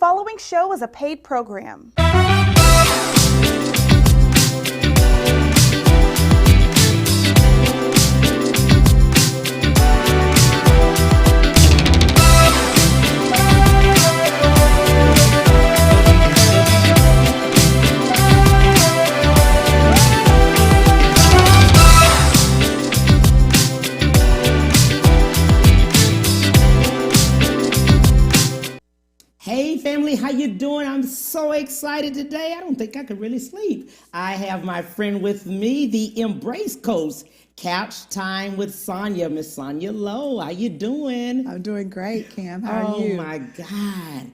following show is a paid program. Hey family, how you doing? I'm so excited today. I don't think I could really sleep. I have my friend with me, the Embrace Coach, Couch Time with Sonja, Miss Sonja Lowe. How you doing? I'm doing great, Cam. How are you? Oh my God.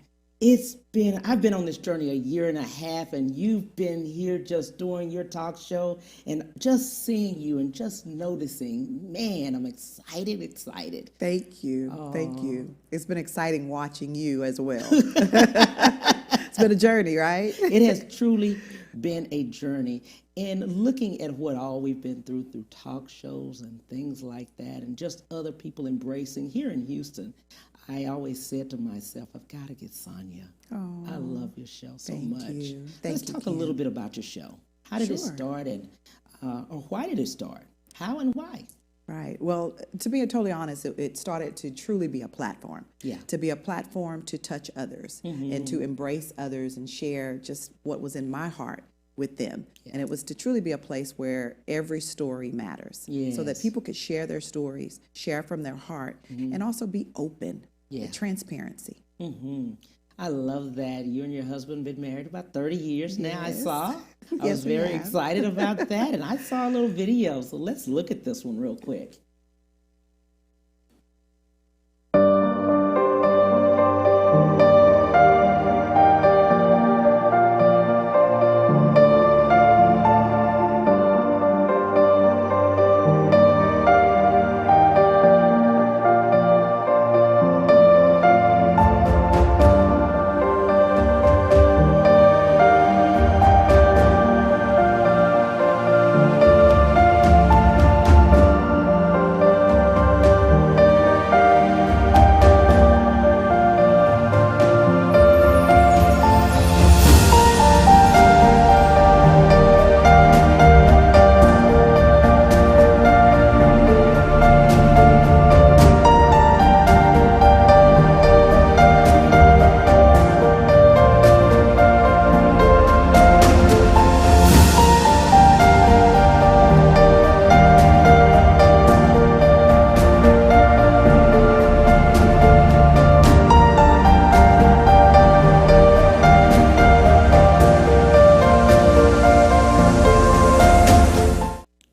I've been on this journey a year and a half, and you've been here just doing your talk show and just seeing you and just noticing. Man, I'm excited. Thank you. Thank you. It's been exciting watching you as well. It's been a journey, right? It has truly been a journey. And looking at what all we've been through talk shows and things like that, and just other people embracing here in Houston, I always said to myself, I've got to get Sonja. Oh, I love your show so thank much. you. Let's Thank you, talk a little bit about your show. How did it Sure. start, and or why did it start? How and why? Right. Well, to be totally honest, it started to truly be a platform. Yeah. To be a platform to touch others and to embrace others and share just what was in my heart with them. And it was to truly be a place where every story matters. So that Yes. people could share their stories, share from their heart, and also be open. Yeah. Transparency. I love that. You and your husband been married about 30 years now, I Yes. saw. I Yes, was we very have. excited about that, and I saw a little video. So let's look at this one real quick.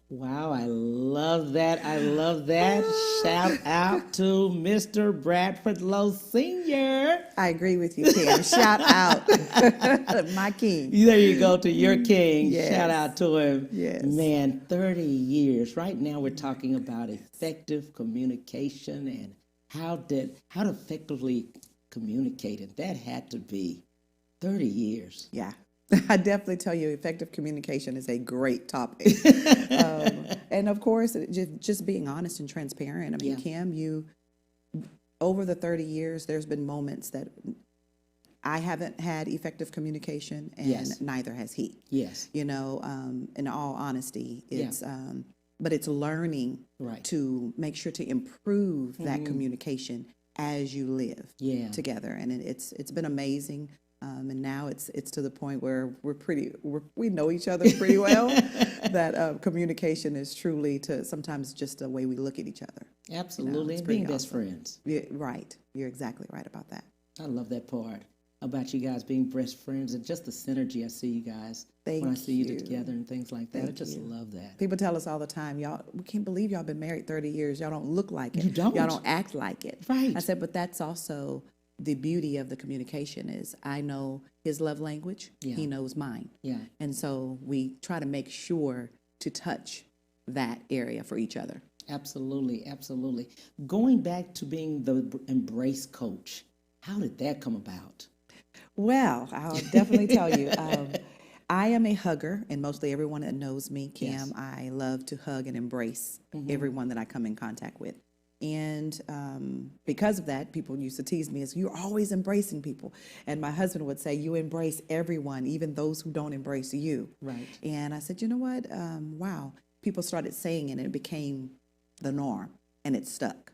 Wow, I love that. I love that. Shout out to Mr. Bradford Lowe Sr. I agree with you, Cam. Shout out. My king. There you go, to your king. Yes. Shout out to him. Yes. Man, 30 years. Right now we're talking about effective communication and how to effectively communicate. And that had to be 30 years. Yeah. I definitely tell you, effective communication is a great topic. And of course, just being honest and transparent. I mean, Cam, over the 30 years, there's been moments that I haven't had effective communication, and neither has he. Yes. You know, in all honesty, but it's learning to make sure to improve that communication as you live together. And it's been amazing. And now it's to the point where we know each other pretty well. That communication is truly sometimes just the way we look at each other. Absolutely, and being best friends. Yeah, right. You're exactly right about that. I love that part about you guys being best friends and just the synergy I see you guys Thank when I see you you. together and things like that. I Thank just you. love that. People tell us all the time, we can't believe y'all been married 30 years. Y'all don't look like it. You don't. Y'all don't act like it. Right. I said, but that's also the beauty of the communication is I know his love language. He knows mine. Yeah. And so we try to make sure to touch that area for each other. Absolutely, absolutely. Going back to being the Embrace Coach, how did that come about? Well, I'll definitely tell you. I am a hugger, and mostly everyone that knows me, Cam, I love to hug and embrace everyone that I come in contact with. And because of that, people used to tease me as, you're always embracing people. And my husband would say, you embrace everyone, even those who don't embrace you. Right. And I said, you know what? Wow. People started saying it, and it became the norm, and it stuck.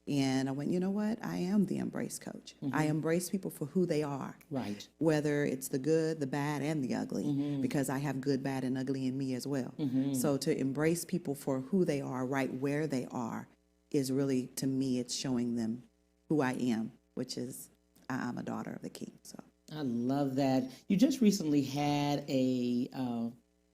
And I went, you know what? I am the embrace coach. I embrace people for who they are. Right. Whether it's the good, the bad, and the ugly, because I have good, bad, and ugly in me as well. So to embrace people for who they are, right where they are, is really, to me, it's showing them who I am, which is I'm a daughter of the King. So I love that. You just recently had a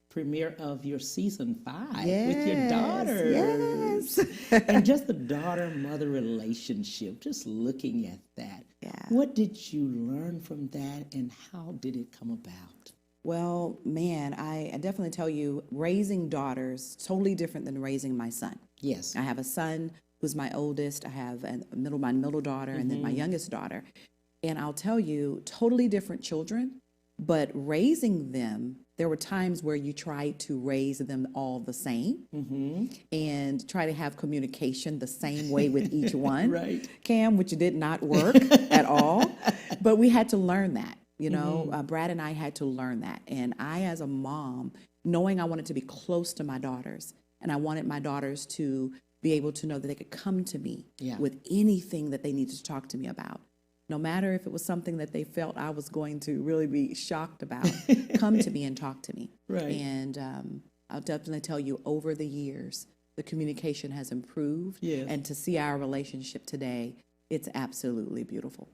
premiere of your season 5 with your daughters. Yes. And just the daughter-mother relationship, just looking at that. Yeah. What did you learn from that, and how did it come about? Well, man, I definitely tell you, raising daughters, totally different than raising my son. Yes. I have a son who's my oldest. I have my middle daughter, and then my youngest daughter. And I'll tell you, totally different children, but raising them, there were times where you tried to raise them all the same and try to have communication the same way with each one. Right. Cam, which did not work at all. But we had to learn that, you know. Brad and I had to learn that. And I, as a mom, knowing I wanted to be close to my daughters, and I wanted my daughters to be able to know that they could come to me with anything that they needed to talk to me about. No matter if it was something that they felt I was going to really be shocked about, come to me and talk to me. Right. And I'll definitely tell you, over the years, the communication has improved. Yes. And to see our relationship today, it's absolutely beautiful.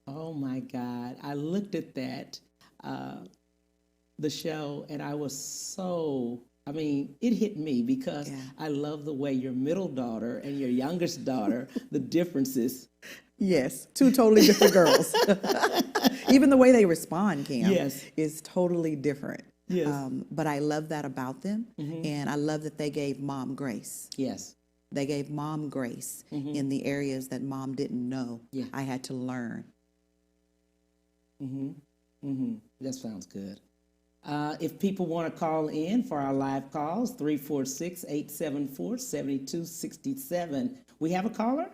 Oh, my God. I looked at that, the show, and I was so... I mean, it hit me because I love the way your middle daughter and your youngest daughter, the differences. Yes, two totally different girls. Even the way they respond, Cam, is totally different. Yes. But I love that about them, and I love that they gave mom grace. Yes. They gave mom grace in the areas that mom didn't know. Yeah. I had to learn. That sounds good. If people want to call in for our live calls, 346-874-7267. We have a caller?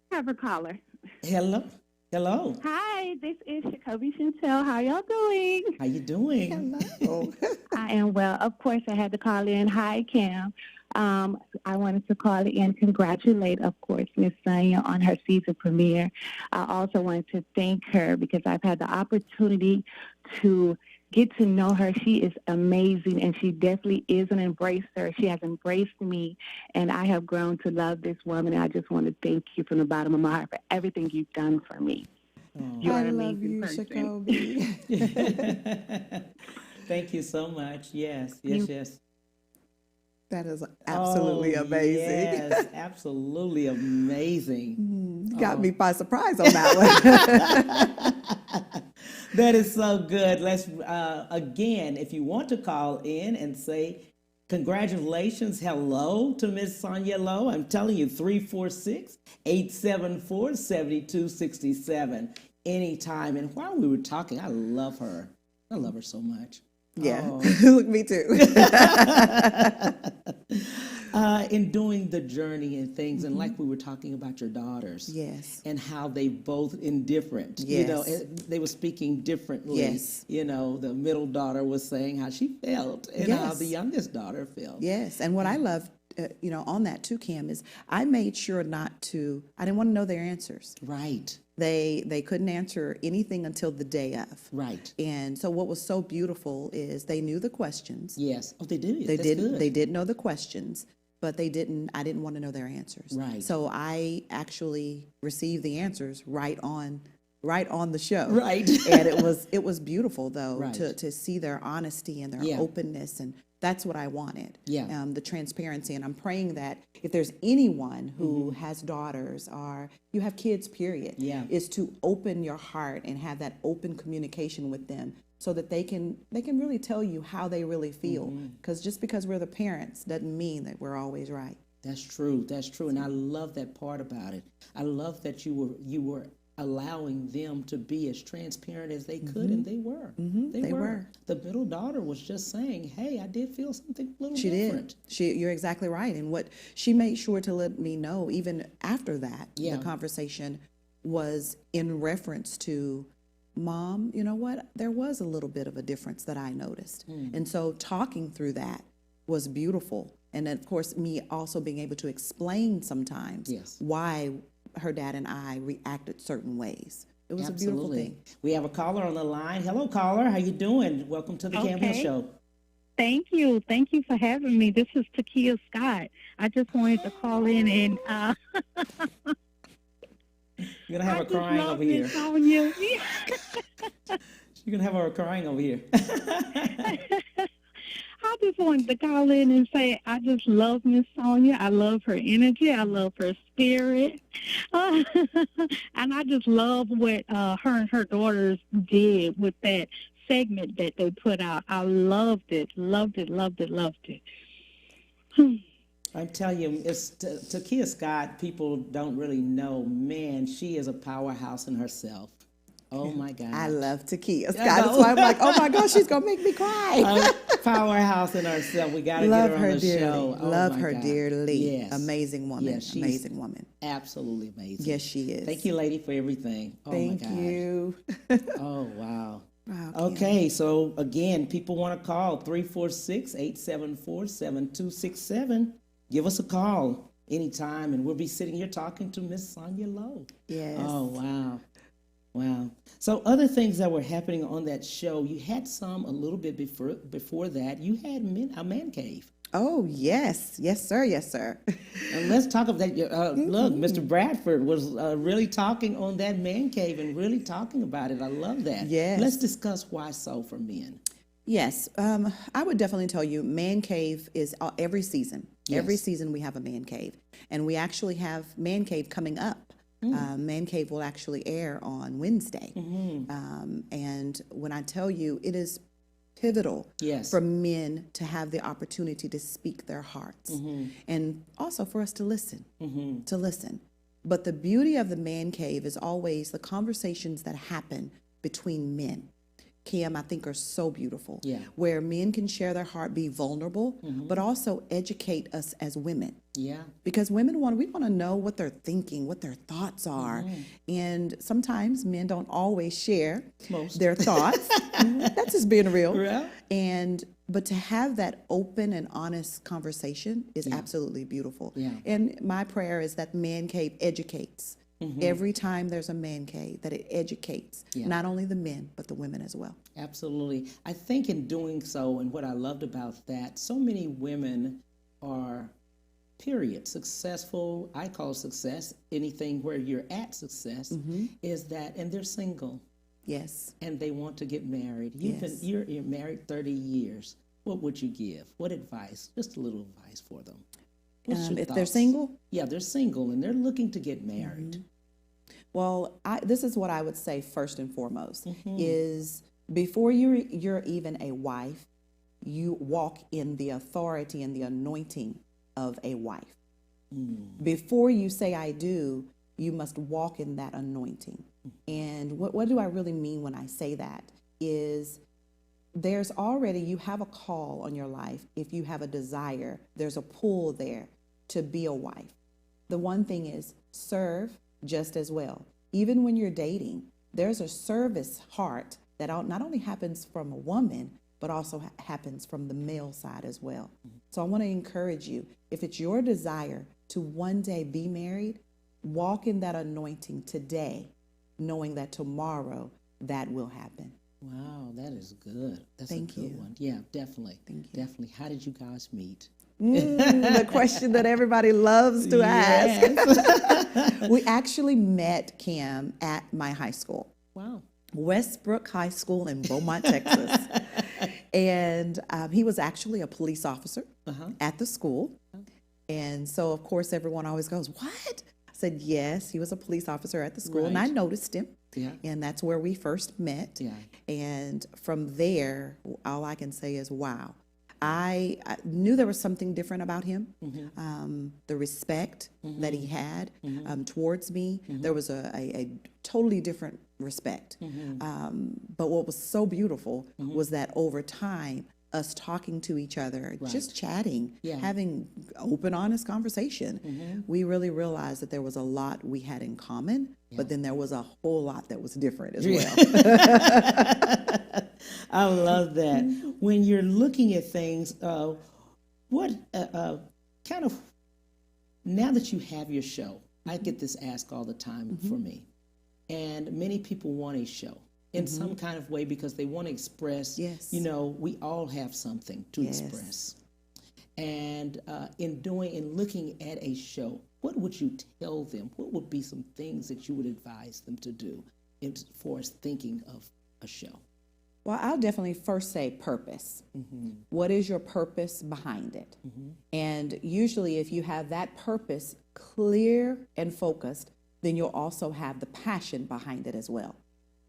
I have a caller. Hello. Hello. Hi, this is Jacoby Chantel. How y'all doing? How you doing? Hello. I am well. Of course, I had to call in. Hi, Cam. I wanted to call in, congratulate, of course, Miss Sonja on her season premiere. I also wanted to thank her because I've had the opportunity to get to know her. She is amazing, and she definitely is an embracer. She has embraced me, and I have grown to love this woman. And I just want to thank you from the bottom of my heart for everything you've done for me. You're an amazing person. Jacoby. Thank you so much. Yes. That is absolutely amazing. Yes, absolutely amazing. You got me by surprise on that one. That is so good. Let's, again, if you want to call in and say congratulations, hello to Miss Sonja Lowe, I'm telling you, 346-874-7267 anytime. And while we were talking, I love her. I love her so much. Yeah, look, me too. In doing the journey and things, and like we were talking about your daughters, and how they both indifferent, you know, they were speaking differently. Yes, you know, the middle daughter was saying how she felt, and how the youngest daughter felt. Yes, and what I loved, you know, on that too, Cam, is I made sure I didn't want to know their answers. Right. They couldn't answer anything until the day of. Right. And so what was so beautiful is they knew the questions. Yes. Oh, they did. They did. They did know the questions, but I didn't want to know their answers. Right. So I actually received the answers right on the show. Right. And it was beautiful though, right. to see their honesty and their openness, and that's what I wanted. Yeah. The transparency. And I'm praying that if there's anyone who has daughters or you have kids, period, is to open your heart and have that open communication with them so that they can really tell you how they really feel. Because just because we're the parents doesn't mean that we're always right. That's true. That's true. And I love that part about it. I love that you were allowing them to be as transparent as they could, and they were. They were. The middle daughter was just saying, "Hey, I did feel something a little different." You're exactly right. And what she made sure to let me know, even after that, the conversation was in reference to, Mom, you know what? There was a little bit of a difference that I noticed. And so talking through that was beautiful. And then, of course, me also being able to explain sometimes why her dad and I reacted certain ways. It was a beautiful thing. We have a caller on the line. Hello, caller. How you doing? Welcome to the Campbell Show. Thank you. Thank you for having me. This is Takia Scott. I just wanted to call in and you're gonna have her crying over here. Sonja. You're gonna have her crying over here. I just wanted to call in and say I just love Miss Sonja. I love her energy. I love her spirit. And I just love what her and her daughters did with that segment that they put out. I loved it. Loved it. I'm telling you, it's Takia Scott, people don't really know. Man, she is a powerhouse in herself. Oh, my God. I love Takia Scott. That's why I'm like, oh, my gosh, she's going to make me cry. Powerhouse in herself. We got to get her on the show. Oh, love her dearly. Yes. Amazing woman. Yes, amazing woman. Absolutely amazing. Yes, she is. Thank you, lady, for everything. Oh, Thank my God. you. Oh, wow. Wow, okay, so again, people want to call 346-874-7267. Give us a call anytime, and we'll be sitting here talking to Miss Sonja Lowe. Yes. Oh, wow. Wow. So other things that were happening on that show, you had some a little bit before that. You had a man cave. Oh, yes. Yes, sir. Yes, sir. And let's talk about that. Look, Mr. Bradford was really talking on that man cave and really talking about it. I love that. Yes. Let's discuss why so for men. Yes. I would definitely tell you man cave is every season. Yes. Every season we have a man cave. And we actually have man cave coming up. Man Cave will actually air on Wednesday. And when I tell you, it is pivotal for men to have the opportunity to speak their hearts and also for us to listen, But the beauty of the Man Cave is always the conversations that happen between men. Kim, I think are so beautiful, where men can share their heart, be vulnerable, but also educate us as women. Yeah. Because women we want to know what they're thinking, what their thoughts are. And sometimes men don't always share their thoughts. That's just being real. Yeah. But to have that open and honest conversation is absolutely beautiful. Yeah. And my prayer is that Man Cave educates. Every time there's a man cave, that it educates not only the men, but the women as well. Absolutely. I think in doing so, and what I loved about that, so many women are, successful. I call success, anything where you're at success, is that, and they're single. Yes. And they want to get married. You're married 30 years. What would you give? What advice? Just a little advice for them. If they're single? Yeah, they're single and they're looking to get married. Well, this is what I would say first and foremost, is before you're even a wife, you walk in the authority and the anointing of a wife. Before you say I do, you must walk in that anointing. And what do I really mean when I say that is you have a call on your life. If you have a desire, there's a pull there to be a wife. The one thing is serve just as well. Even when you're dating, there's a service heart that not only happens from a woman, but also happens from the male side as well. So I want to encourage you, if it's your desire to one day be married, walk in that anointing today, knowing that tomorrow that will happen. Wow, that is good. That's Thank a good you. one. Yeah, definitely. Thank you. Definitely. How did you guys meet? The question that everybody loves to ask. We actually met Kim at my high school. Wow. Westbrook High School in Beaumont, Texas. And he was actually a police officer at the school. And so, of course, everyone always goes, what? I said, yes, he was a police officer at the school. Right. And I noticed him. Yeah. And that's where we first met. Yeah. And from there, all I can say is, wow. I knew there was something different about him. The respect that he had towards me, there was a totally different respect. But what was so beautiful was that over time, us talking to each other, just chatting, having open, honest conversation, we really realized that there was a lot we had in common, but then there was a whole lot that was different as well. I love that. When you're looking at things, what kind of, now that you have your show, I get this asked all the time for me, and many people want a show in some kind of way because they want to express, you know, we all have something to express. And in looking at a show, what would you tell them? What would be some things that you would advise them to do as far as thinking of a show? Well, I'll definitely first say purpose. What is your purpose behind it? And usually if you have that purpose clear and focused, then you'll also have the passion behind it as well.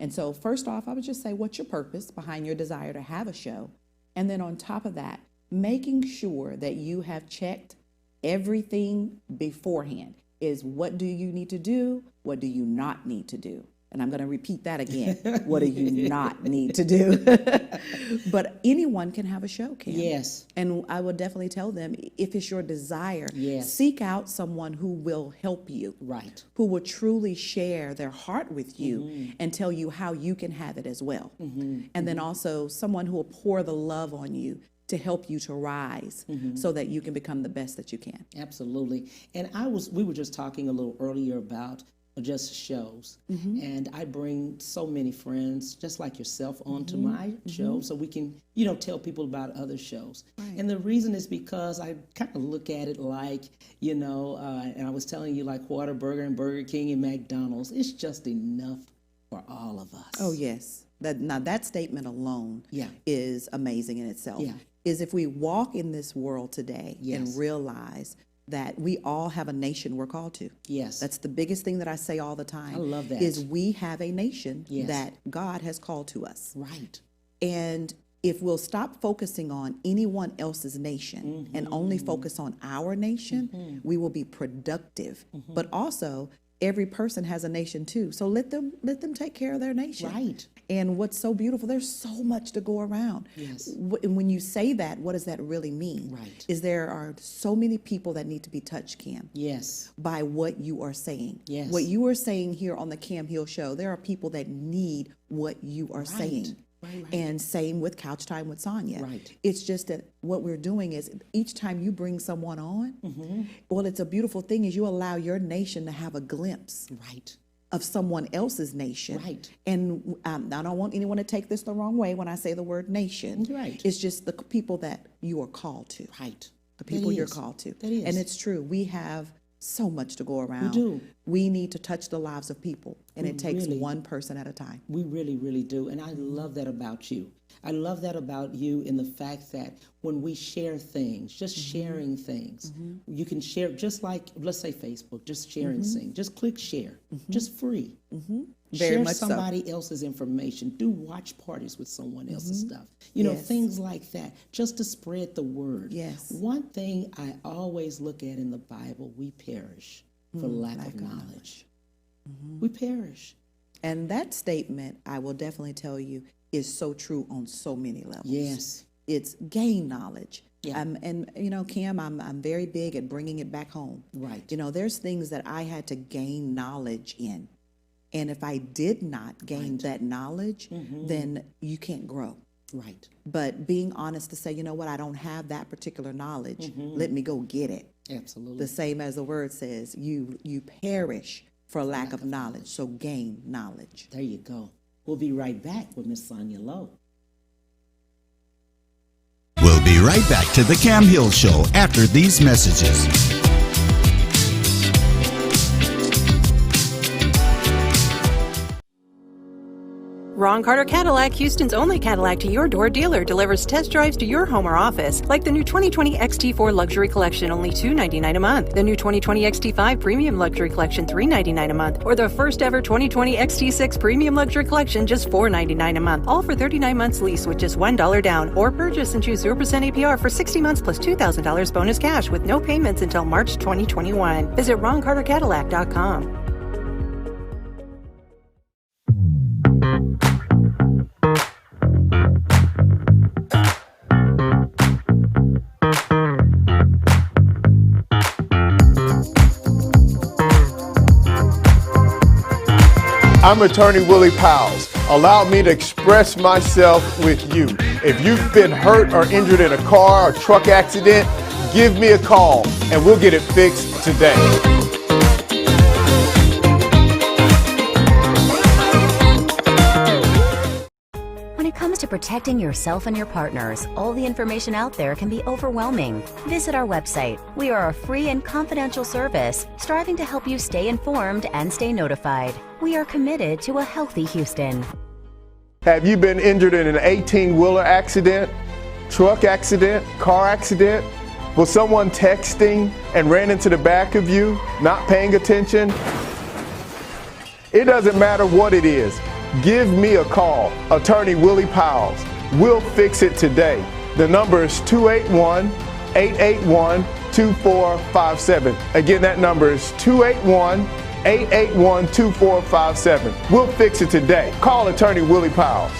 And so first off, I would just say, what's your purpose behind your desire to have a show? And then on top of that, making sure that you have checked everything beforehand is what do you need to do? What do you not need to do? And I'm going to repeat that again. What do you not need to do? But anyone can have a show, Cam. Yes. And I would definitely tell them, if it's your desire, seek out someone who will help you. Right. Who will truly share their heart with you and tell you how you can have it as well. And then also someone who will pour the love on you to help you to rise so that you can become the best that you can. Absolutely. And we were just talking a little earlier about just shows, and I bring so many friends just like yourself onto my show so we can, you know, tell people about other shows. And the reason is because I kind of look at it like, you know, and I was telling you, like Whataburger and Burger King and McDonald's, it's just enough for all of us. Oh yes, that statement alone is amazing in itself. Is if we walk in this world today and realize that we all have a nation we're called to. Yes. That's the biggest thing that I say all the time. I love that. Is we have a nation that God has called to us. Right. And if we'll stop focusing on anyone else's nation and only focus on our nation, we will be productive. But also, every person has a nation too. So let them take care of their nation. Right. And what's so beautiful, there's so much to go around. Yes. And when you say that, what does that really mean? Right. Is there are so many people that need to be touched, Cam. Yes. By what you are saying. Yes. What you are saying here on the Cam Hill Show, there are people that need what you are saying. Right. And same with Couch Time with Sonja. Right. It's just that what we're doing is each time you bring someone on, well, it's a beautiful thing is you allow your nation to have a glimpse. Right. Of someone else's nation. Right. And I don't want anyone to take this the wrong way when I say the word nation. Right. It's just the people that you are called to. Right. The people you're called to. That is. And it's true. We have so much to go around. We do. We need to touch the lives of people, and it takes one person at a time. We really, really do. And I love that about you. I love that about you in the fact that when we share things, just sharing things, you can share just like, let's say Facebook, just sharing things. Just click share, just free. Very share much somebody else's information. Do watch parties with someone else's stuff. You know, things like that, just to spread the word. Yes. One thing I always look at in the Bible, we perish for lack of knowledge. We perish. And that statement, I will definitely tell you, is so true on so many levels. Yes. It's gain knowledge. Yeah. And you know, Cam, I'm very big at bringing it back home. Right. You know, there's things that I had to gain knowledge in. And if I did not gain that knowledge, then you can't grow. Right. But being honest to say, you know what, I don't have that particular knowledge. Let me go get it. Absolutely. The same as the word says, you perish for lack of knowledge. So gain knowledge. There you go. We'll be right back with Miss Sonja Lowe. We'll be right back to the Cam Hill Show after these messages. Ron Carter Cadillac, Houston's only Cadillac to your door dealer, delivers test drives to your home or office, like the new 2020 XT4 Luxury Collection, only $299 a month, the new 2020 XT5 Premium Luxury Collection, $399 a month, or the first ever 2020 XT6 Premium Luxury Collection, just $499 a month, all for 39 months lease with just $1 down, or purchase and choose 0% APR for 60 months plus $2,000 bonus cash with no payments until March 2021. Visit RonCarterCadillac.com. I'm attorney Willie Powles. Allow me to express myself with you. If you've been hurt or injured in a car or truck accident, give me a call and we'll get it fixed today. When it comes to protecting yourself and your partners, all the information out there can be overwhelming. Visit our website. We are a free and confidential service striving to help you stay informed and stay notified. We are committed to a healthy Houston. Have you been injured in an 18-wheeler accident, truck accident, car accident? Was someone texting and ran into the back of you, not paying attention? It doesn't matter what it is. Give me a call, attorney Willie Powles. We'll fix it today. The number is 281-881-2457. Again, that number is 281-881-2457. We'll fix it today. Call attorney Willie Powles.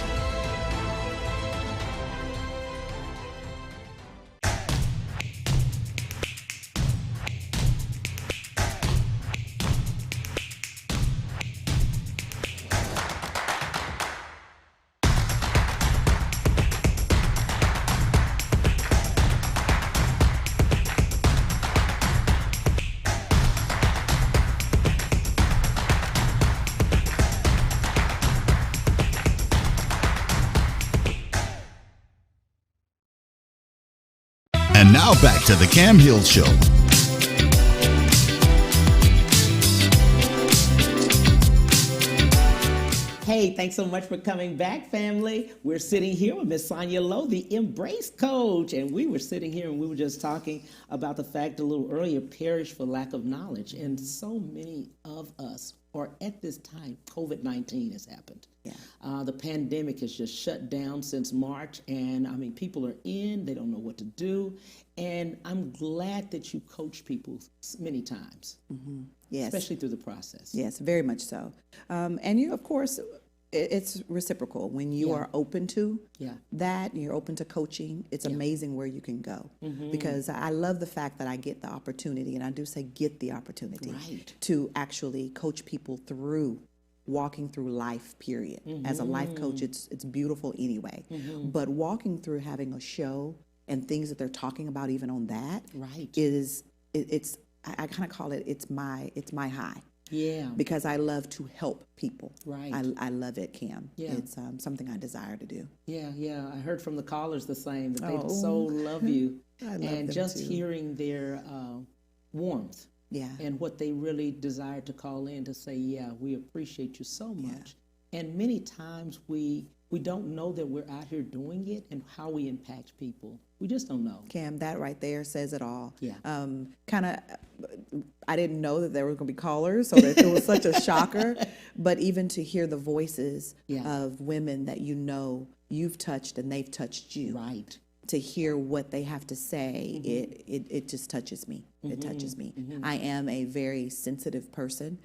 And now back to the Cam Hill Show. Hey, thanks so much for coming back, family. We're sitting here with Miss Sonja Lowe, the Embrace Coach, and we were sitting here and we were just talking about the fact a little earlier, perish for lack of knowledge. And so many of us, or at this time, COVID-19 has happened. Yeah. The pandemic has just shut down since March, and I mean, people are in, they don't know what to do, and I'm glad that you coach people many times, Yes. especially through the process. Yes, very much so. And you, of course, it's reciprocal. When you are open to that, and you're open to coaching, it's amazing where you can go. Because I love the fact that I get the opportunity, and I do say get the opportunity to actually coach people through walking through life, period. As a life coach, it's beautiful anyway. But walking through having a show and things that they're talking about even on that is I kind of call it it's my high. Yeah. Because I love to help people. Right. I love it, Cam. Yeah. It's something I desire to do. Yeah. I heard from the callers the same, that they so love you. I love and them just too. hearing their warmth. Yeah. And what they really desire to call in to say, yeah, we appreciate you so much. And many times we don't know that we're out here doing it and how we impact people. We just don't know. Cam, that right there says it all. Yeah. I didn't know that there were going to be callers, so that it was such a shocker. But even to hear the voices of women that you know you've touched and they've touched you. Right. To hear what they have to say, it just touches me. It touches me. I am a very sensitive person.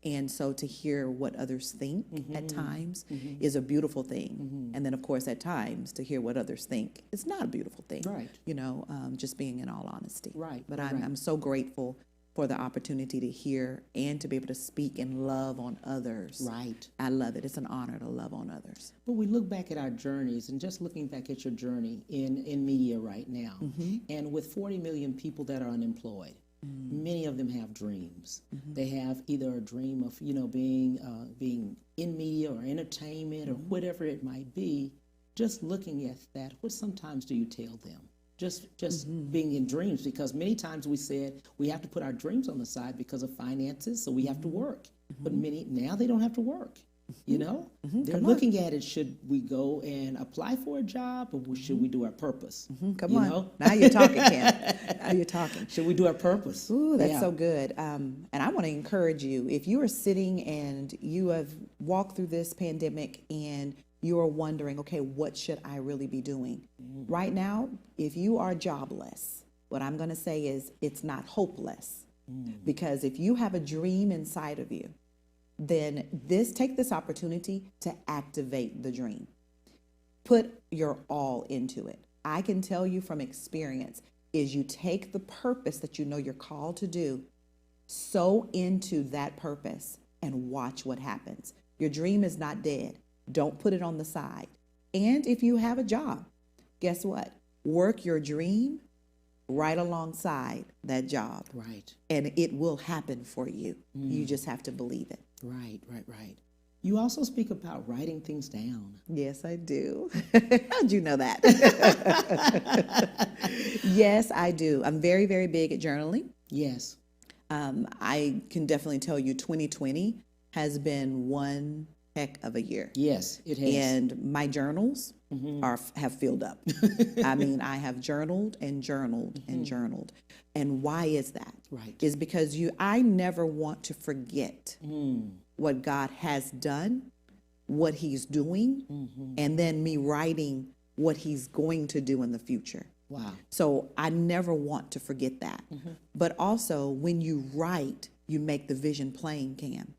And so to hear what others think at times is a beautiful thing. And then, of course, at times to hear what others think is not a beautiful thing. Right. You know, just being in all honesty. Right. But I'm so grateful for the opportunity to hear and to be able to speak and love on others. Right. I love it. It's an honor to love on others. Well, we look back at our journeys, and just looking back at your journey in media right now, and with 40 million people that are unemployed, many of them have dreams. They have either a dream of, being in media or entertainment or whatever it might be. Just looking at that, what sometimes do you tell them? Just being in dreams, because many times we said we have to put our dreams on the side because of finances, so we have to work. But many now they don't have to work. You know, they're looking at it. Should we go and apply for a job, or should we do our purpose? Come on. Now you're talking, Cam. Now you're talking. Should we do our purpose? Ooh, that's so good. And I want to encourage you, if you are sitting and you have walked through this pandemic and you are wondering, okay, what should I really be doing? Right now, if you are jobless, what I'm going to say is it's not hopeless. Because if you have a dream inside of you, then take this opportunity to activate the dream. Put your all into it. I can tell you from experience is you take the purpose that you know you're called to do, sow into that purpose, and watch what happens. Your dream is not dead. Don't put it on the side. And if you have a job, guess what? Work your dream right alongside that job. Right. And it will happen for you. You just have to believe it. Right. You also speak about writing things down. Yes, I do. How'd you know that? Yes, I do. I'm very, very big at journaling. Yes. I can definitely tell you 2020 has been one heck of a year. Yes, it has. And my journals have filled up. I mean, I have journaled and journaled and journaled. And why is that? Right. Is because I never want to forget what God has done, what he's doing, and then me writing what he's going to do in the future. Wow. So I never want to forget that. But also when you write, you make the vision plain, Cam.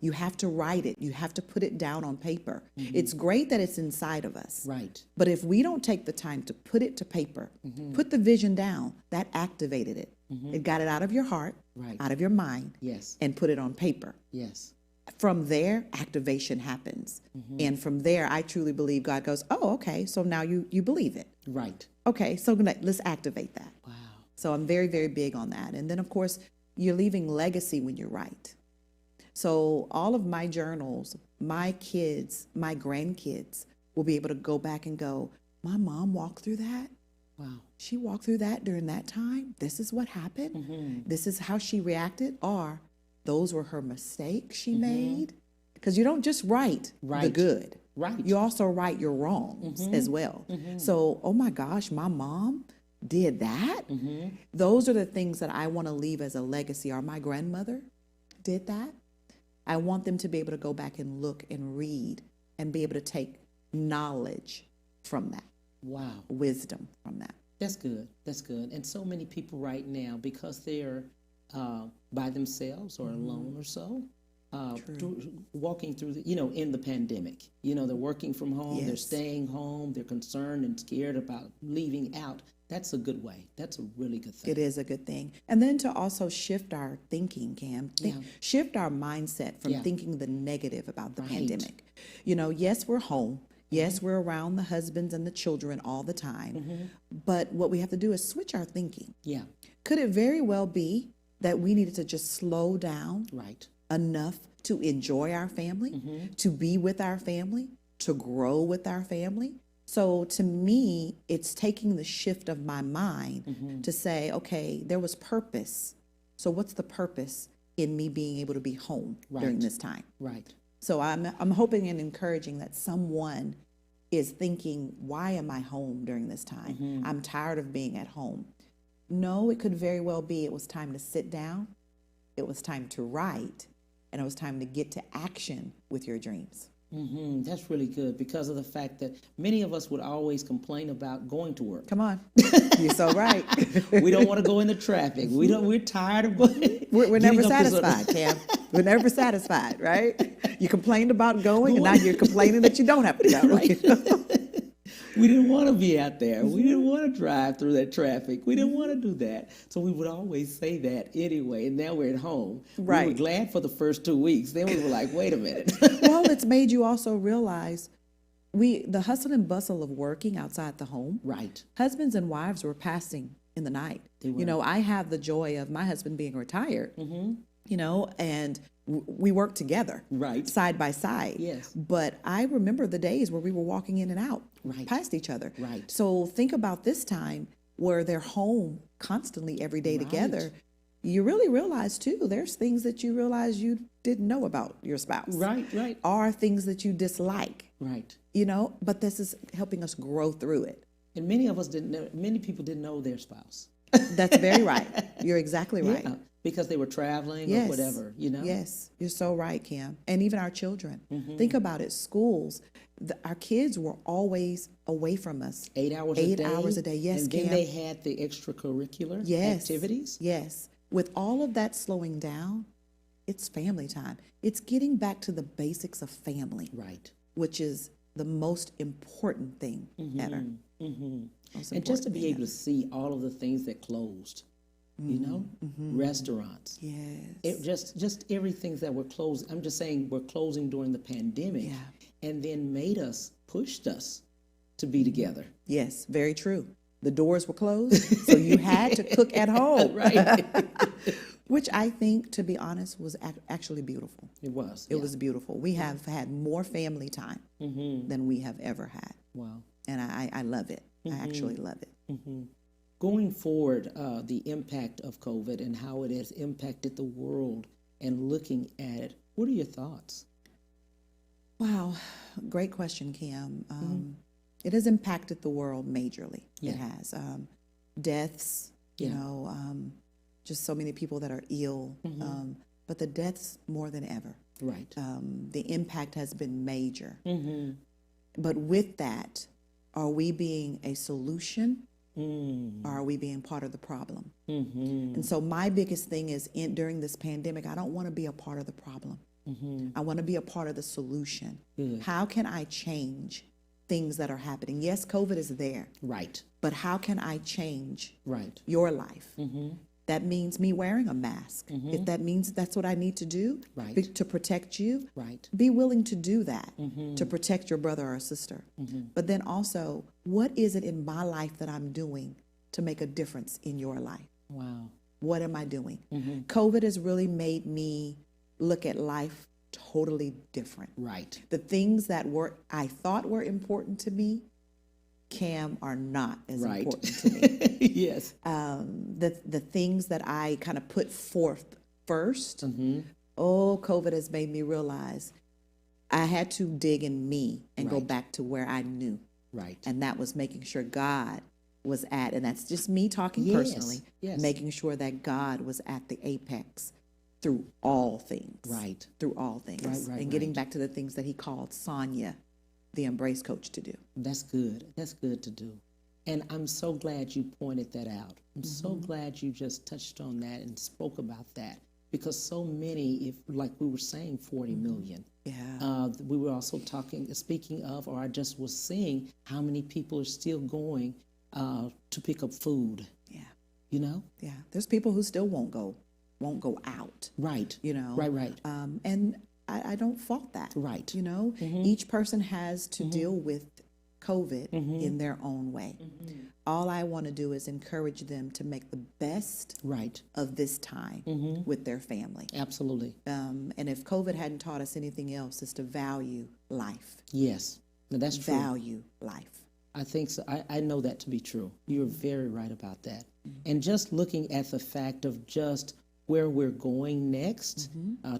You have to write it. You have to put it down on paper. It's great that it's inside of us. Right. But if we don't take the time to put it to paper, put the vision down, that activated it. It got it out of your heart, out of your mind, and put it on paper. Yes. From there, activation happens. And from there, I truly believe God goes, oh, okay, so now you believe it. Right. Okay, so let's activate that. Wow. So I'm very, very big on that. And then, of course, you're leaving legacy when you write. So all of my journals, my kids, my grandkids will be able to go back and go, my mom walked through that. Wow. She walked through that during that time. This is what happened. This is how she reacted. Or those were her mistakes she made. Because you don't just write the good. Right. You also write your wrongs as well. So, oh my gosh, my mom did that. Those are the things that I want to leave as a legacy. Or my grandmother did that. I want them to be able to go back and look and read and be able to take knowledge from that. Wow. Wisdom from that. That's good. That's good. And so many people right now, because they're by themselves or alone or so, walking through, in the pandemic. They're working from home, they're staying home, they're concerned and scared about leaving out. That's a good way. That's a really good thing. It is a good thing. And then to also shift our thinking, Cam, shift our mindset from thinking the negative about the pandemic. Yes, we're home. Yes, we're around the husbands and the children all the time. But what we have to do is switch our thinking. Yeah. Could it very well be that we needed to just slow down enough to enjoy our family, to be with our family, to grow with our family? So to me, it's taking the shift of my mind to say, okay, there was purpose. So what's the purpose in me being able to be home during this time? Right. So I'm hoping and encouraging that someone is thinking, why am I home during this time? I'm tired of being at home. No, it could very well be it was time to sit down, it was time to write, and it was time to get to action with your dreams. That's really good because of the fact that many of us would always complain about going to work. Come on, you're so right. We don't want to go in the traffic. We're tired of going. We're never satisfied, Cam. We're never satisfied, right? You complained about going, and now you're complaining that you don't have to go. Right. We didn't want to be out there. We didn't want to drive through that traffic. We didn't want to do that. So we would always say that anyway. And now we're at home. Right. We were glad for the first 2 weeks. Then we were like, wait a minute. Well, it's made you also realize the hustle and bustle of working outside the home. Right. Husbands and wives were passing in the night. I have the joy of my husband being retired, and we work together, side by side. Yes. But I remember the days where we were walking in and out, past each other. Right. So think about this time where they're home constantly every day together. you really realize too, there's things that you realize you didn't know about your spouse. Right. Or things that you dislike. Right. But this is helping us grow through it. And many people didn't know their spouse. That's very right. You're exactly right. Yeah, because they were traveling or whatever, Yes, you're so right, Kim. And even our children. Think about it, schools, our kids were always away from us. 8 hours a day. Yes, and Kim. then they had the extracurricular activities. Yes. With all of that slowing down, it's family time. It's getting back to the basics of family. Right. Which is the most important thing ever. And just to be able to see all of the things that closed, restaurants. Yes. Just everything that were closed. I'm just saying we're closing during the pandemic and then pushed us to be together. Yes, very true. The doors were closed, so you had to cook at home. Right. Which I think, to be honest, was actually beautiful. It was. It was beautiful. We have had more family time than we have ever had. Wow. And I love it. I actually love it. Going forward, the impact of COVID and how it has impacted the world and looking at it, what are your thoughts? Wow. Great question, Kim. It has impacted the world majorly. Yeah. It has. Deaths, just so many people that are ill, but the deaths more than ever. Right. The impact has been major. But with that, are we being a solution or are we being part of the problem? And so my biggest thing is during this pandemic, I don't want to be a part of the problem. I want to be a part of the solution. How can I change things that are happening? Yes, COVID is there. Right. But how can I change your life? That means me wearing a mask. If that means that's what I need to do to protect you, be willing to do that to protect your brother or sister. But then also, what is it in my life that I'm doing to make a difference in your life? Wow. What am I doing? COVID has really made me look at life totally different. Right. The things that I thought were important to me, Cam, are not as important to me. Yes. The things that I kind of put forth first, COVID has made me realize I had to dig in me and go back to where I knew. Right. And that was making sure God was and that's just me talking personally, making sure that God was at the apex through all things. Right. Through all things. Right. And getting back to the things that he called Sonja, the Embrace Coach, to do. That's good. That's good to do. And I'm so glad you pointed that out. I'm so glad you just touched on that and spoke about that. Because so many, like we were saying, 40 million. Yeah. We were also speaking of, or I just was seeing how many people are still going to pick up food. Yeah. Yeah. There's people who still won't go out. Right. Right. And I don't fault that. Right. Each person has to deal with COVID in their own way. All I want to do is encourage them to make the best of this time with their family. Absolutely. And if COVID hadn't taught us anything else, it's to value life. Yes. Now, that's true. Value life. I think so. I know that to be true. You're very right about that. And just looking at the fact of just where we're going next,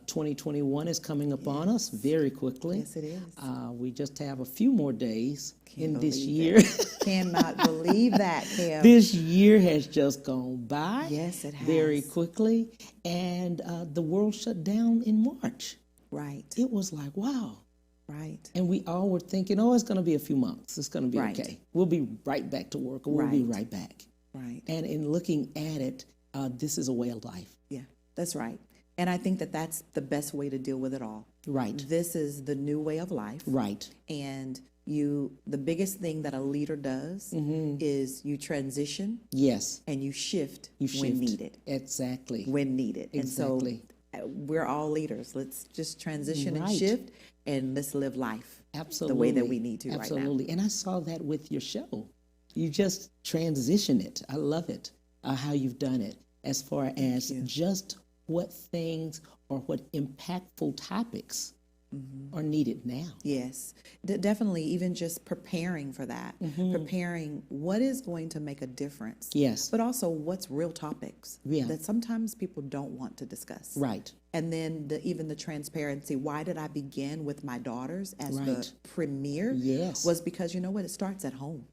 2021 is coming upon us very quickly. Yes, it is. We just have a few more days in this year. Cannot believe that, Kim. This year has just gone by. Yes, it has. Very quickly. And the world shut down in March. Right. It was like, wow. Right. And we all were thinking, it's going to be a few months. It's going to be okay. We'll be right back to work, or we'll be right back. Right. And in looking at it, this is a way of life. Yeah, that's right. And I think that that's the best way to deal with it all. Right. This is the new way of life. Right. And the biggest thing that a leader does is you transition. Yes. And you shift when needed. Exactly. When needed. Exactly. And so we're all leaders. Let's just transition and shift, and let's live life. Absolutely. The way that we need to right now. Absolutely. And I saw that with your show. You just transition it. I love it, how you've done it, as far as just what things or what impactful topics are needed now. Yes, definitely. Even just preparing for that, preparing what is going to make a difference. Yes. But also what's real topics that sometimes people don't want to discuss. Right. And then even the transparency. Why did I begin with my daughters as the premiere? Yes. Was because, you know what, it starts at home.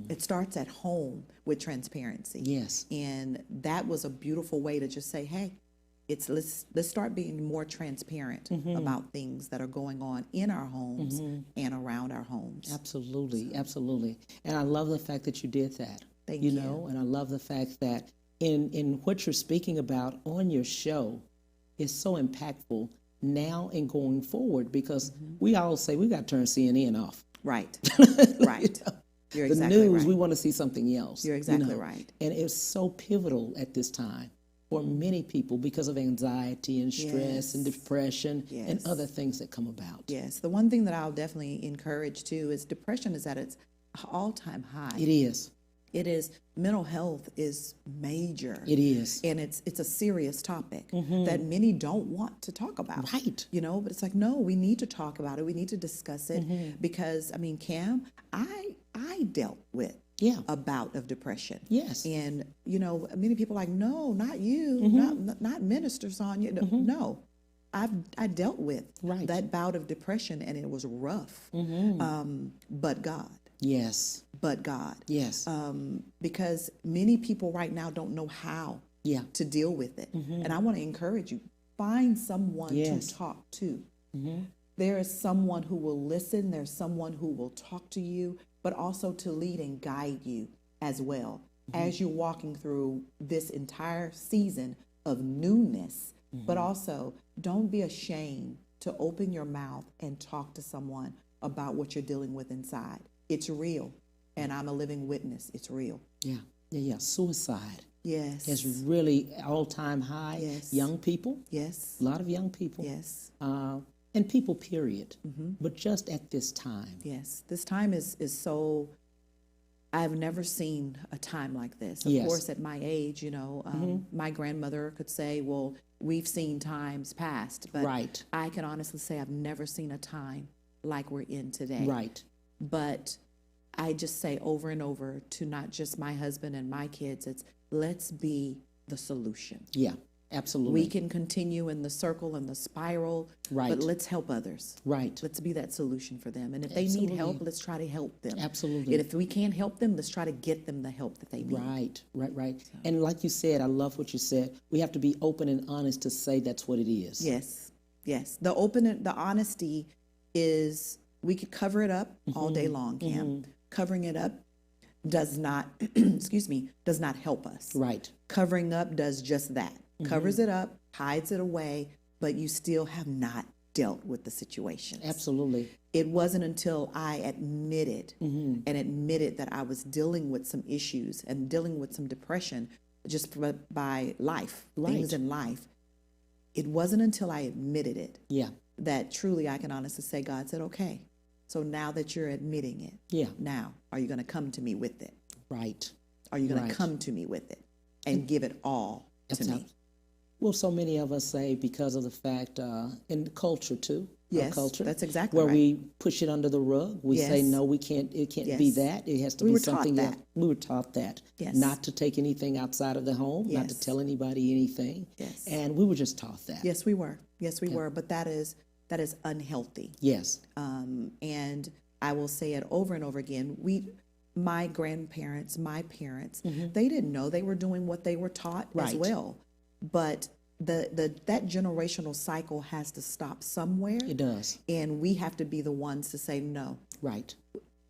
It starts at home with transparency. Yes. And that was a beautiful way to just say, hey, let's start being more transparent about things that are going on in our homes and around our homes. Absolutely, absolutely. And I love the fact that you did that. Thank you. You know, and I love the fact that in what you're speaking about on your show is so impactful now and going forward, because we all say we got to turn CNN off. Right. Right. You're the exactly news, right. we want to see something else. You're exactly right. And it's so pivotal at this time for many people because of anxiety and stress and depression and other things that come about. Yes. The one thing that I'll definitely encourage too is depression is at its all-time high. It is. It is. Mental health is major. It is. And it's a serious topic that many don't want to talk about. Right. You know, but it's like, no, we need to talk about it. We need to discuss it because, I mean, Cam, I dealt with a bout of depression. Yes. And, you know, many people are like, no, not you, not Minister Sonja. No, I dealt with that bout of depression, and it was rough. But God. Yes. But God. Yes. Because many people right now don't know how to deal with it. And I want to encourage you, find someone to talk to. There is someone who will listen. There's someone who will talk to you, but also to lead and guide you as well as you're walking through this entire season of newness. But also, don't be ashamed to open your mouth and talk to someone about what you're dealing with inside. It's real, and I'm a living witness. It's real. Yeah. Suicide. Yes. Is really all-time high. Yes. Young people. Yes. A lot of young people. Yes. And people, period. But just at this time. Yes. This time is so, I've never seen a time like this. Of course, at my age, you know, my grandmother could say, well, we've seen times past. But I can honestly say I've never seen a time like we're in today. Right. But I just say over and over to not just my husband and my kids, it's let's be the solution. Yeah, absolutely. We can continue in the circle and the spiral, but let's help others. Right. Let's be that solution for them. And if they need help, let's try to help them. Absolutely. And if we can't help them, let's try to get them the help that they need. Right. So. And like you said, I love what you said. We have to be open and honest to say that's what it is. Yes. The honesty is, we could cover it up all day long, Cam. Covering it up does not, does not help us. Right. Covering up does just that. Covers it up, hides it away, but you still have not dealt with the situation. Absolutely. It wasn't until I admitted that I was dealing with some issues and dealing with some depression just by life, things in life. It wasn't until I admitted it that truly I can honestly say God said, okay, so now that you're admitting it, now are you going to come to me with it? Right. Are you going to come to me with it and give it all to me? Well, so many of us say because of the fact in culture too. Yes, culture, that's exactly where right. we push it under the rug. We say no, we can't. It can't be that. It has to be something else. We were taught that. Yes. Not to take anything outside of the home. Not to tell anybody anything. Yes. And we were just taught that. Yes, we were. Yes, we were. But that is unhealthy. Yes. And I will say it over and over again. My grandparents, my parents, they didn't know they were doing what they were taught as well. But that generational cycle has to stop somewhere. It does. And we have to be the ones to say no. Right.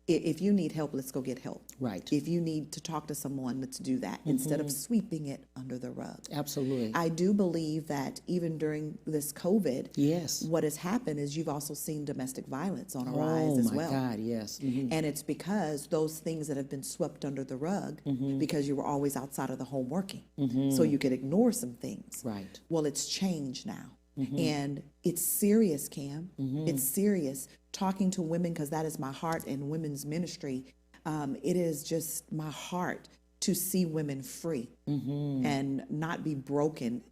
If you need help, let's go get help. Right. If you need to talk to someone, let's do that instead of sweeping it under the rug. Absolutely. I do believe that even during this COVID, what has happened is you've also seen domestic violence on a rise as well. Oh, my God, yes. And it's because those things that have been swept under the rug because you were always outside of the home working. So you could ignore some things. Right. Well, it's changed now. And it's serious, Cam. It's serious. Talking to women, because that is my heart in women's ministry. It is just my heart to see women free and not be broken.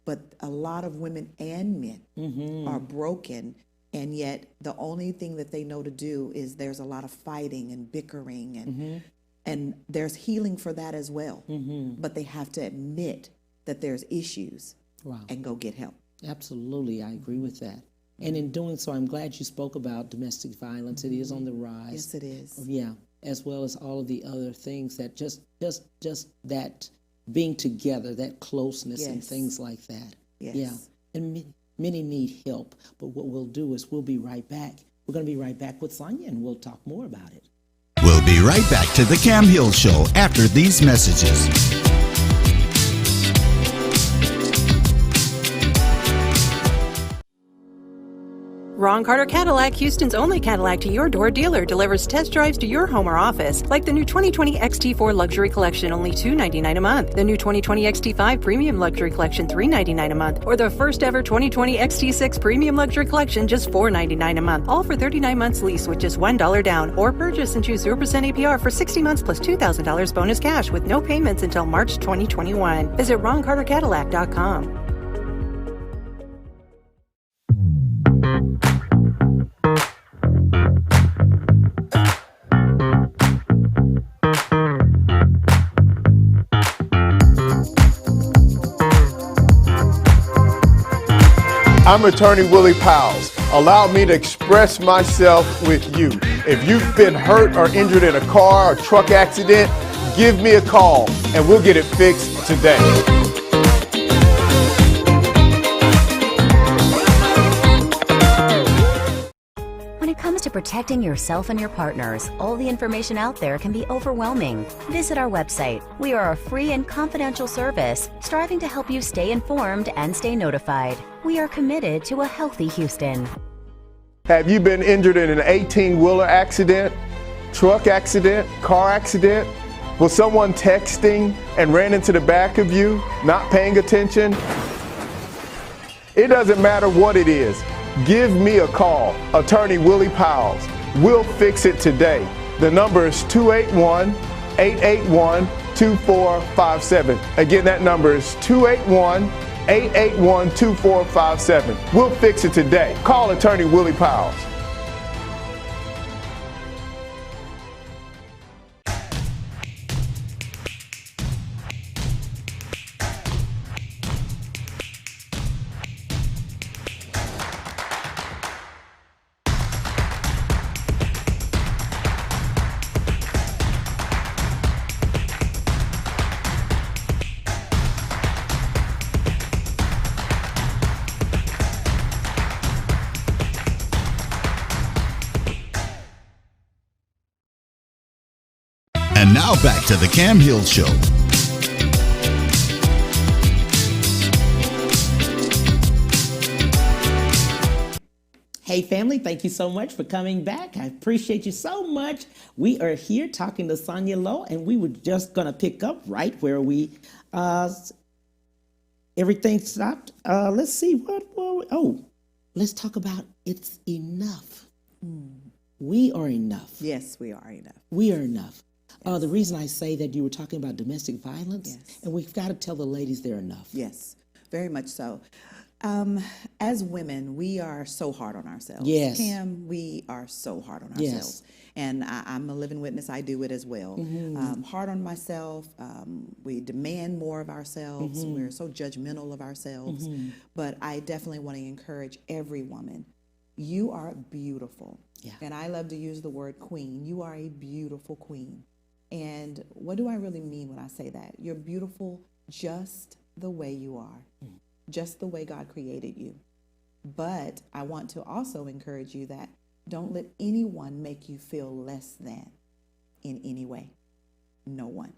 But a lot of women and men are broken And yet the only thing that they know to do is there's a lot of fighting and bickering and there's healing for that as well. But they have to admit that there's issues and go get help. Absolutely, I agree with that. And in doing so, I'm glad you spoke about domestic violence. It is on the rise. Yes, it is. Yeah, as well as all of the other things that just that being together, that closeness and things like that. Yes. Yeah, and many need help. But what we'll do is we'll be right back. We're going to be right back with Sonja, and we'll talk more about it. We'll be right back to the Cam Hill Show after these messages. Ron Carter Cadillac, Houston's only Cadillac to your door dealer, delivers test drives to your home or office, like the new 2020 XT4 Luxury Collection, only $299 a month. The new 2020 XT5 Premium Luxury Collection, $399 a month. Or the first ever 2020 XT6 Premium Luxury Collection, just $499 a month. All for 39 months lease with just $1 down. Or purchase and choose 0% APR for 60 months plus $2,000 bonus cash with no payments until March 2021. Visit RonCarterCadillac.com. I'm Attorney Willie Powles. Allow me to express myself with you. If you've been hurt or injured in a car or truck accident, give me a call and we'll get it fixed today. When it comes to protecting yourself and your partners, all the information out there can be overwhelming. Visit our website. We are a free and confidential service striving to help you stay informed and stay notified. We are committed to a healthy Houston. Have you been injured in an 18-wheeler accident, truck accident, car accident? Was someone texting and ran into the back of you, not paying attention? It doesn't matter what it is. Give me a call, Attorney Willie Powles. We'll fix it today. The number is 281-881-2457. Again, that number is 281-881-2457. We'll fix it today. Call Attorney Willie Powles. And now back to the Cam Hill Show. Hey family, thank you so much for coming back. I appreciate you so much. We are here talking to Sonja Lowe, and we were just going to pick up right where we everything stopped. Let's see let's talk about it's enough. We are enough. Yes, we are enough. We are enough. The reason I say that, you were talking about domestic violence, and we've got to tell the ladies they're enough. Yes, very much so. As women, we are so hard on ourselves. Yes. Cam, we are so hard on ourselves. And I'm a living witness. I do it as well. Hard on myself. We demand more of ourselves. We're so judgmental of ourselves. But I definitely want to encourage every woman. You are beautiful. Yeah. And I love to use the word queen. You are a beautiful queen. And what do I really mean when I say that? You're beautiful just the way you are. Just the way God created you. But I want to also encourage you that don't let anyone make you feel less than in any way. No one.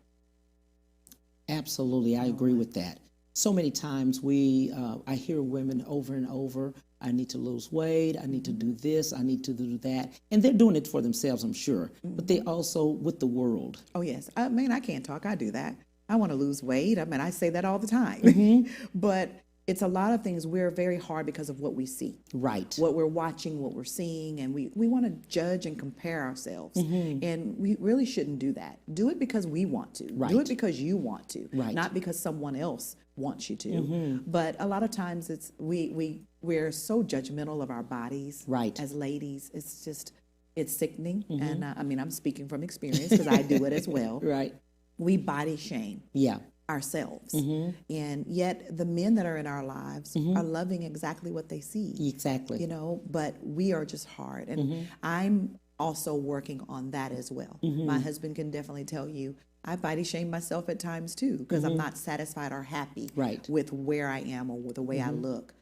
Absolutely, I agree with that. So many times I hear women over and over, I need to lose weight, I need to do this, I need to do that. And they're doing it for themselves, I'm sure. But they also with the world. Oh, yes. I mean, I can't talk. I do that. I want to lose weight. I mean, I say that all the time. But it's a lot of things. We're very hard because of what we see. Right. What we're watching, what we're seeing, and we want to judge and compare ourselves. And we really shouldn't do that. Do it because we want to. Right. Do it because you want to. Right. Not because someone else wants you to. But a lot of times it's we we're so judgmental of our bodies. Right. As ladies, it's sickening. And I mean, I'm speaking from experience because I do it as well. Right. We body shame. Yeah. Ourselves. And yet the men that are in our lives are loving exactly what they see. Exactly. You know, but we are just hard. And I'm also working on that as well. My husband can definitely tell you, I body shame myself at times too, because I'm not satisfied or happy with where I am or with the way I look.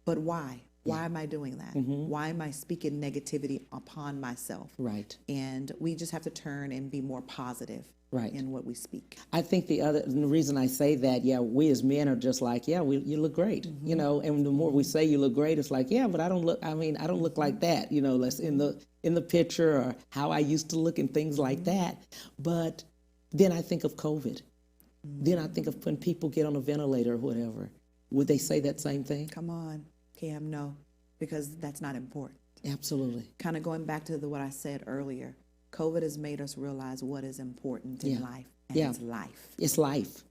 But why? Why am I doing that? Why am I speaking negativity upon myself? Right. And we just have to turn and be more positive. Right. In what we speak. I think the reason I say that, we as men are just like, you look great, you know, and the more we say you look great, it's like, but I don't look like that, you know, less in the picture or how I used to look and things like that. But then I think of COVID. Then I think of when people get on a ventilator or whatever. Would they say that same thing? Come on, Cam, no, because that's not important. Absolutely. Kind of going back to what I said earlier. COVID has made us realize what is important in life, and it's life. It's life.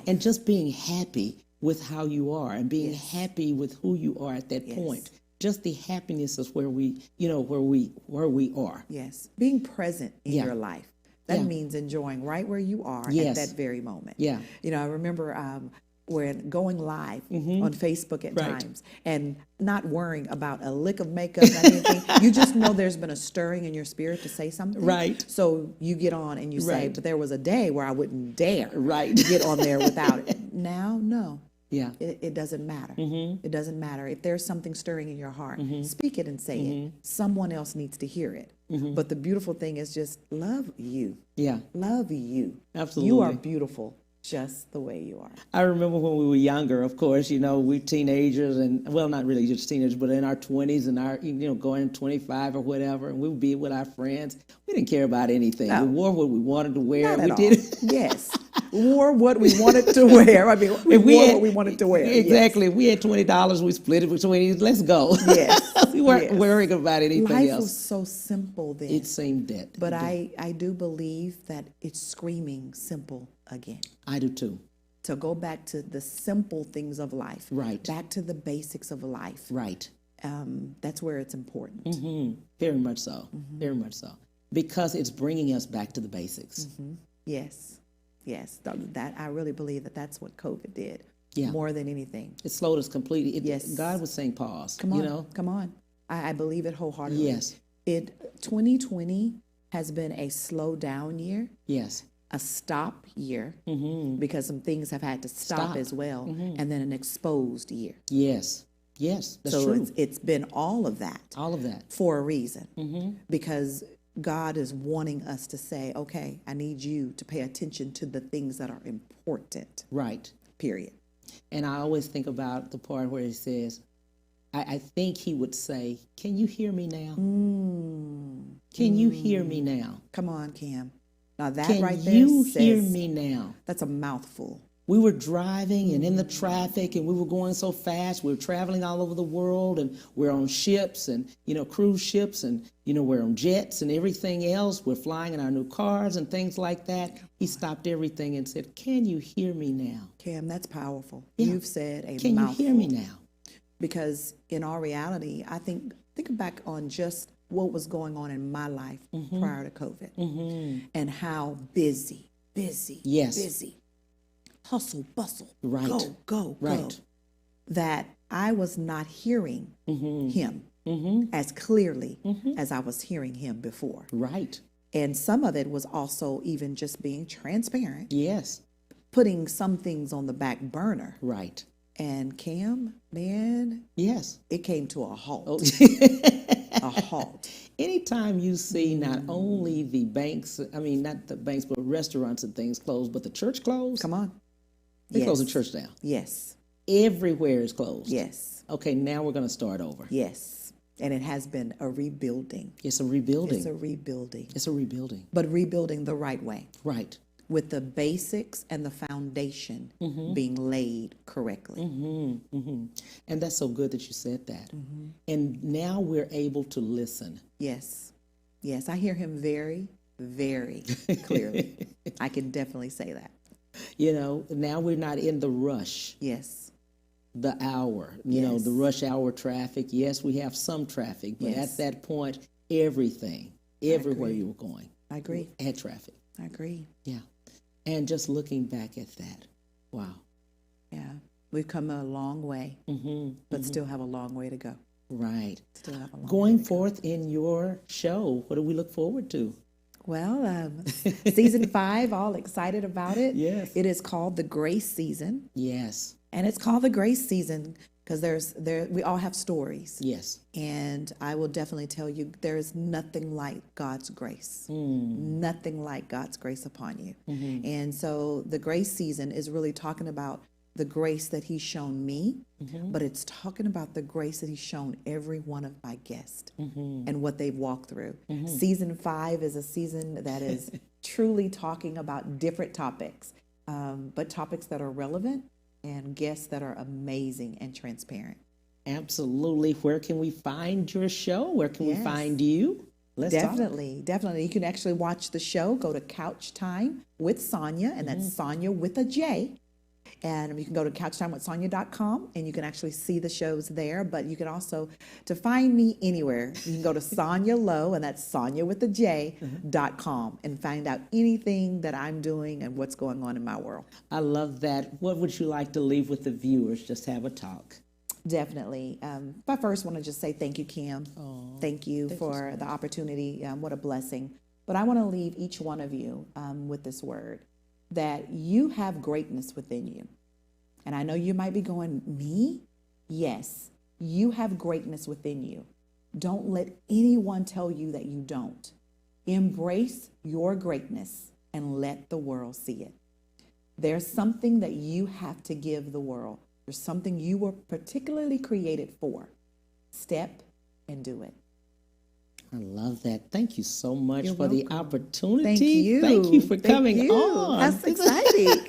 And just being happy with how you are and being happy with who you are at that point. Just the happiness is where we are. Yes, being present in your life. That means enjoying right where you are at that very moment. Yeah, you know, I remember when going live on Facebook at times and not worrying about a lick of makeup or anything. You just know there's been a stirring in your spirit to say something. Right. So you get on and you say, but there was a day where I wouldn't dare get on there without it. Now, no. Yeah. It doesn't matter. It doesn't matter. If there's something stirring in your heart, speak it and say it. Someone else needs to hear it. But the beautiful thing is just love you. Yeah. Love you. Absolutely. You are beautiful. Just the way you are. I remember when we were younger, of course, you know, we teenagers and, well, not really just teenagers, but in our 20s and our, you know, going 25 or whatever, and we would be with our friends. We didn't care about anything. We wore what we wanted to wear. Not at all. Yes. Wore what we wanted to wear. I mean, we wore what we wanted to wear. Exactly. Yes. We had $20. We split it between. Let's go. Yes. We weren't worrying about anything else. Life was so simple then. It seemed that. But I do believe that it's screaming simple again. I do too. To go back to the simple things of life. Right. Back to the basics of life. Right. That's where it's important. Very much so. Very much so. Because it's bringing us back to the basics. Yes. Yes, that I really believe that's what COVID did. More than anything, it slowed us completely. God was saying pause. Come on, you know? Come on. I believe it wholeheartedly. Yes. 2020 has been a slow down year. Yes. A stop year because some things have had to stop. As well, and then an exposed year. Yes. Yes, that's so true. It's been all of that. All of that for a reason. Because God is wanting us to say, okay, I need you to pay attention to the things that are important. Right. Period. And I always think about the part where he says, I think he would say, can you hear me now? Can you hear me now? Come on, Cam. Now that can right there you says, hear me now? That's a mouthful. We were driving and in the traffic and we were going so fast. We were traveling all over the world and we're on ships and, you know, cruise ships and, you know, we're on jets and everything else. We're flying in our new cars and things like that. He stopped everything and said, can you hear me now? Cam, that's powerful. Yeah. You've said a can mouthful. Can you hear me now? Because in all reality, I think back on just what was going on in my life prior to COVID and how busy, hustle, bustle, go, that I was not hearing him as clearly as I was hearing him before. Right. And some of it was also even just being transparent. Yes. Putting some things on the back burner. Right. And Cam, man, yes, it came to a halt. A halt. Anytime you see not only the banks, I mean, not the banks, but restaurants and things closed, but the church closed. Come on. They closed the church down. Yes. Everywhere is closed. Yes. Okay, now we're going to start over. Yes. And it has been a rebuilding. It's a rebuilding. It's a rebuilding. It's a rebuilding. But rebuilding the right way. Right. With the basics and the foundation being laid correctly. And that's so good that you said that. And now we're able to listen. Yes. Yes, I hear him very, very clearly. I can definitely say that. You know, now we're not in the rush. Yes. the hour, you know, the rush hour traffic. Yes, we have some traffic, but at that point, everywhere you were going. I agree. Had traffic. I agree. Yeah. And just looking back at that, wow. Yeah. We've come a long way, but still have a long way to go. Right. Still have a long Going way to forth in your show, what do we look forward to? Well, season 5, all excited about it. Yes. It is called the Grace Season. Yes. And it's called the Grace Season because we all have stories. Yes. And I will definitely tell you, there is nothing like God's grace. Nothing like God's grace upon you. And so the Grace Season is really talking about the grace that He's shown me, but it's talking about the grace that He's shown every one of my guests and what they've walked through. Season 5 is a season that is truly talking about different topics, but topics that are relevant and guests that are amazing and transparent. Absolutely. Where can we find your show? Where can we find you? Let's Definitely. You can actually watch the show. Go to Couch Time with Sonja, and that's Sonja with a J. And you can go to couchtimewithsonya.com and you can actually see the shows there. But you can also, to find me anywhere, you can go to Sonja Lowe, and that's Sonja with a J.com, and find out anything that I'm doing and what's going on in my world. I love that. What would you like to leave with the viewers? Just have a talk. Definitely. I first want to just say thank you, Kim. Thank you for the opportunity. What a blessing. But I want to leave each one of you with this word, that you have greatness within you. And I know you might be going, me? Yes, you have greatness within you. Don't let anyone tell you that you don't. Embrace your greatness and let the world see it. There's something that you have to give the world. There's something you were particularly created for. Step and do it. I love that. Thank you so much You're for welcome. the opportunity. Thank you. Thank you for coming you. on. That's exciting.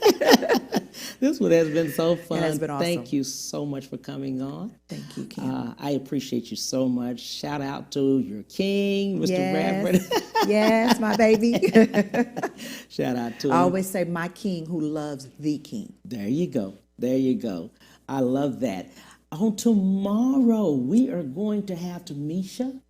This one has been so fun. It has been awesome. Thank you so much for coming on. Thank you, Kim. I appreciate you so much. Shout out to your king, Mr. Bradford. Yes, my baby. Shout out to him. I always say my king who loves the king. There you go. There you go. I love that. On tomorrow, we are going to have Tamisha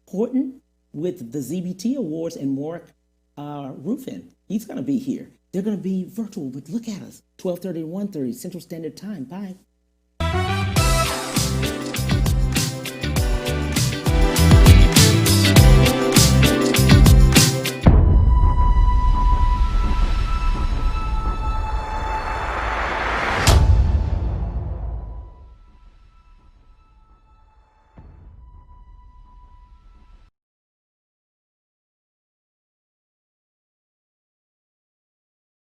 Horton with the ZBT Awards and Mark Ruffin. He's going to be here. They're going to be virtual, but look at us. 12:30 to 1:30 Central Standard Time. Bye.